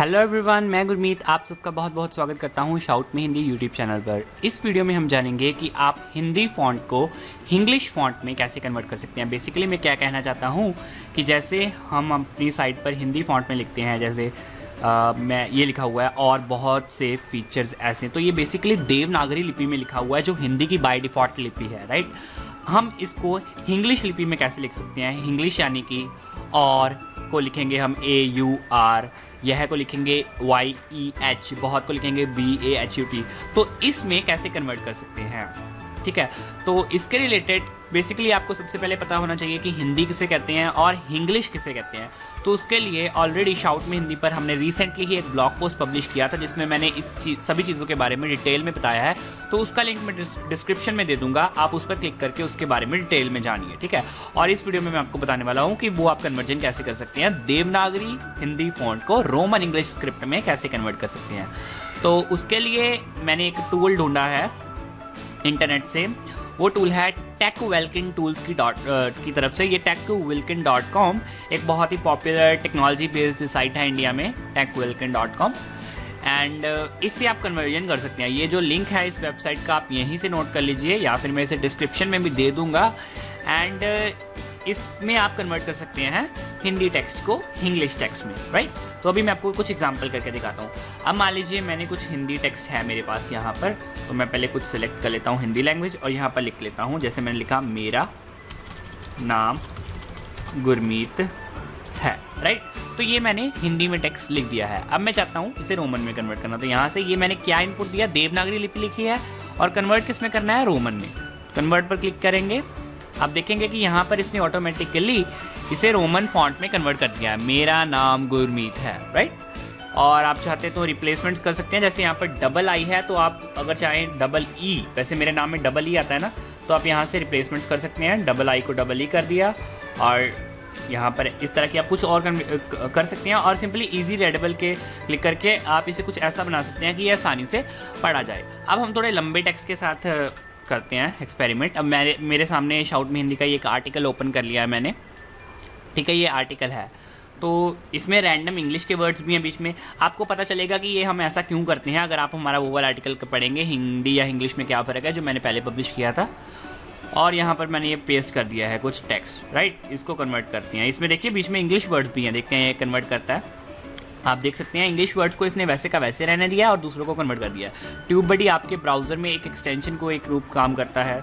Hello everyone, मैं गुरमीत आप सबका बहुत बहुत स्वागत करता हूं शाउट में हिंदी यूट्यूब चैनल पर। इस वीडियो में हम जानेंगे कि आप हिंदी फ़ॉन्ट को इंग्लिश फ़ॉन्ट में कैसे कन्वर्ट कर सकते हैं। बेसिकली मैं क्या कहना चाहता हूं कि जैसे हम अपनी साइट पर हिंदी फ़ॉन्ट में लिखते हैं, जैसे मैं ये लिखा हुआ है और बहुत से फीचर्स ऐसे, तो ये बेसिकली देवनागरी लिपि में लिखा हुआ है जो हिंदी की बाय डिफ़ॉल्ट लिपि है, राइट। हम इसको इंग्लिश लिपि में कैसे लिख सकते हैं? इंग्लिश यानी कि और को लिखेंगे हम AUR, यह को लिखेंगे YEH, बहुत को लिखेंगे BAHUT। तो इसमें कैसे कन्वर्ट कर सकते हैं, ठीक है। तो इसके रिलेटेड बेसिकली आपको सबसे पहले पता होना चाहिए कि हिंदी किसे कहते हैं और इंग्लिश किसे कहते हैं। तो उसके लिए ऑलरेडी शाउट में हिंदी पर हमने रिसेंटली ही एक ब्लॉग पोस्ट पब्लिश किया था जिसमें मैंने सभी चीज़ों के बारे में डिटेल में बताया है। तो उसका लिंक मैं डिस्क्रिप्शन में दे दूंगा, आप उस पर क्लिक करके उसके बारे में डिटेल में जानिए, ठीक है। और इस वीडियो में मैं आपको बताने वाला हूँ कि वो आप कन्वर्जन कैसे कर सकते हैं, देवनागरी हिंदी फॉन्ट को रोमन इंग्लिश स्क्रिप्ट में कैसे कन्वर्ट कर सकते हैं। तो उसके लिए मैंने एक टूल ढूंढा है इंटरनेट से। वो टूल है टेकविल्किन टूल्स की तरफ से। ये techwilkin.com एक बहुत ही पॉपुलर टेक्नोलॉजी बेस्ड साइट है इंडिया में, techwilkin.com। एंड इससे आप कन्वर्जन कर सकते हैं। ये जो लिंक है इस वेबसाइट का आप यहीं से नोट कर लीजिए या फिर मैं इसे डिस्क्रिप्शन में भी दे दूंगा। एंड इसमें आप कन्वर्ट कर सकते हैं हिंदी टेक्स्ट को इंग्लिश टेक्स्ट में, राइट। तो अभी मैं आपको कुछ एग्जांपल करके दिखाता हूँ। अब मान लीजिए मैंने कुछ हिंदी टेक्स्ट है मेरे पास यहाँ पर, तो मैं पहले कुछ सिलेक्ट कर लेता हूँ हिंदी लैंग्वेज और यहाँ पर लिख लेता हूँ। जैसे मैंने लिखा मेरा नाम गुरमीत है, राइट। तो ये मैंने हिंदी में टेक्स्ट लिख दिया है। अब मैं चाहता हूँ इसे रोमन में कन्वर्ट करना। तो यहाँ से ये मैंने क्या इनपुट दिया, देवनागरी लिपि लिखी है और कन्वर्ट किस में करना है, रोमन में। कन्वर्ट पर क्लिक करेंगे, आप देखेंगे कि यहाँ पर इसने ऑटोमेटिकली इसे रोमन फॉन्ट में कन्वर्ट कर दिया है, मेरा नाम गुरमीत है, राइट। और आप चाहते तो रिप्लेसमेंट्स कर सकते हैं। जैसे यहाँ पर डबल आई है तो आप अगर चाहें डबल ई, वैसे मेरे नाम में डबल ई आता है ना, तो आप यहाँ से रिप्लेसमेंट्स कर सकते हैं। डबल आई को डबल ई कर दिया और यहाँ पर इस तरह की आप कुछ और कर सकते हैं। और सिंपली इजी रीडेबल के क्लिक करके आप इसे कुछ ऐसा बना सकते हैं कि यह आसानी से पढ़ा जाए। अब हम थोड़े लंबे टेक्स्ट के साथ करते हैं एक्सपेरिमेंट। अब मेरे सामने शाउट में हिंदी का एक आर्टिकल ओपन कर लिया है मैंने, ठीक है। ये आर्टिकल है तो इसमें रैंडम इंग्लिश के वर्ड्स भी हैं बीच में। आपको पता चलेगा कि ये हम ऐसा क्यों करते हैं अगर आप हमारा वो वाला आर्टिकल पढ़ेंगे, हिंदी या इंग्लिश में क्या फ़र्क है, जो मैंने पहले पब्लिश किया था। और यहाँ पर मैंने ये पेस्ट कर दिया है कुछ टेक्स्ट, राइट। इसको कन्वर्ट करते हैं। इसमें देखिए बीच में इंग्लिश वर्ड्स भी हैं, देखते हैं ये कन्वर्ट करता है। आप देख सकते हैं इंग्लिश वर्ड्स को इसने वैसे का वैसे रहने दिया और दूसरों को कन्वर्ट कर दिया। ट्यूबबडी आपके ब्राउजर में एक एक्सटेंशन को एक रूप काम करता है,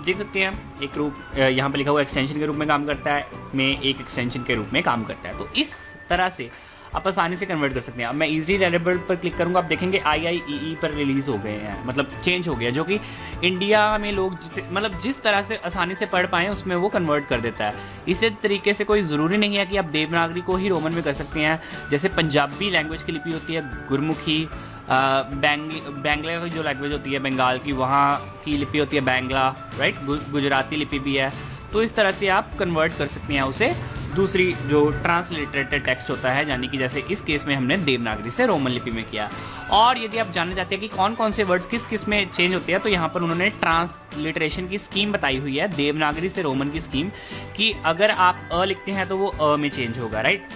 देख सकते हैं। एक रूप यहाँ पर लिखा हुआ एक्सटेंशन के रूप में काम करता है, में एक एक्सटेंशन के रूप में काम करता है। तो इस तरह से आप आसानी से कन्वर्ट कर सकते हैं। अब मैं इजीली रीडेबल पर क्लिक करूंगा, आप देखेंगे IIEE पर रिलीज़ हो गए हैं, मतलब चेंज हो गया, जो कि इंडिया में लोग मतलब जिस तरह से आसानी से पढ़ पाएँ उसमें वो कन्वर्ट कर देता है। इसी तरीके से कोई ज़रूरी नहीं है कि आप देवनागरी को ही रोमन में कर सकते हैं। जैसे पंजाबी लैंग्वेज की लिपि होती है गुरमुखी, बैंगला की जो लैंग्वेज होती है बंगाल की, वहाँ की लिपि होती है बैंगला, राइट। गुजराती लिपि भी है। तो इस तरह से आप कन्वर्ट कर सकते हैं उसे दूसरी जो ट्रांसलिटरेटेड टेक्स्ट होता है, यानी कि जैसे इस केस में हमने देवनागरी से रोमन लिपि में किया। और यदि आप जानना चाहते हैं कि कौन कौन से वर्ड्स किस किस में चेंज होते हैं, तो यहाँ पर उन्होंने ट्रांसलिटरेशन की स्कीम बताई हुई है, देवनागरी से रोमन की स्कीम, कि अगर आप अ लिखते हैं तो वो अ में चेंज होगा, राइट।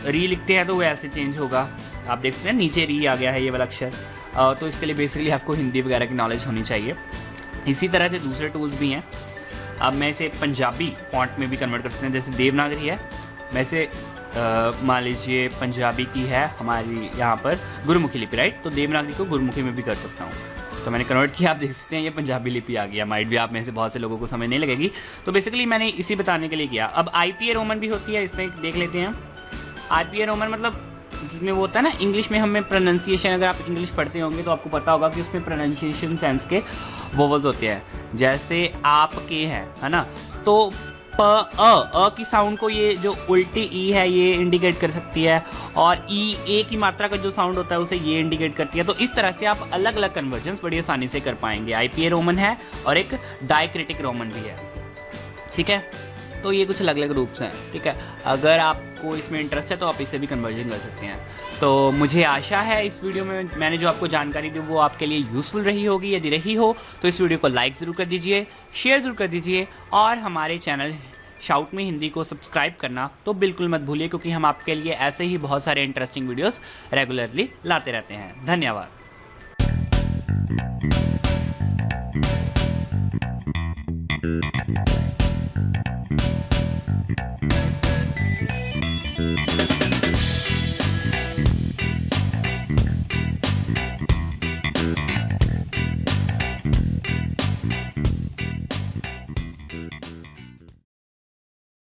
री लिखते हैं तो वो ऐसे चेंज होगा। आप देख सकते हैं नीचे री आ गया है ये वाला अक्षर। तो इसके लिए बेसिकली आपको हिंदी वगैरह की नॉलेज होनी चाहिए। इसी तरह से दूसरे टूल्स भी हैं। अब मैं इसे पंजाबी फॉन्ट में भी कन्वर्ट कर सकते हैं। जैसे देवनागरी है, मैं इसे मान लीजिए पंजाबी की है हमारी यहाँ पर गुरमुखी लिपि, राइट। तो देवनागरी को गुरमुखी में भी कर सकता हूँ। तो मैंने कन्वर्ट किया, आप देख सकते हैं ये पंजाबी लिपि आ गया। माइट भी आप में से बहुत से लोगों को समझ नहीं लगेगी। तो बेसिकली मैंने इसी बताने के लिए किया। अब IPA रोमन भी होती है, इसमें देख लेते हैं। IPA रोमन मतलब जिसमें वो होता है ना, इंग्लिश में हमें प्रोनाउंसिएशन, अगर आप इंग्लिश पढ़ते होंगे तो आपको पता होगा कि उसमें प्रोनाउंसिएशन सेंस के वोवल्स होते हैं। जैसे आपके है ना, तो अ की साउंड को ये जो उल्टी ई है ये इंडिकेट कर सकती है, और ए की मात्रा का जो साउंड होता है उसे ये इंडिकेट करती है। तो इस तरह से आप अलग अलग कन्वर्जन्स बड़ी आसानी से कर पाएंगे। IPA रोमन है और एक डायक्रिटिक रोमन भी है, ठीक है। तो ये कुछ अलग अलग रूप्स हैं, ठीक है। अगर आपको इसमें इंटरेस्ट है तो आप इसे भी कन्वर्जन कर सकते हैं। तो मुझे आशा है इस वीडियो में मैंने जो आपको जानकारी दी वो आपके लिए यूज़फुल रही होगी। यदि रही हो तो इस वीडियो को लाइक ज़रूर कर दीजिए, शेयर ज़रूर कर दीजिए और हमारे चैनल शाउट में हिंदी को सब्सक्राइब करना तो बिल्कुल मत भूलिए, क्योंकि हम आपके लिए ऐसे ही बहुत सारे इंटरेस्टिंग वीडियोस रेगुलरली लाते रहते हैं। धन्यवाद।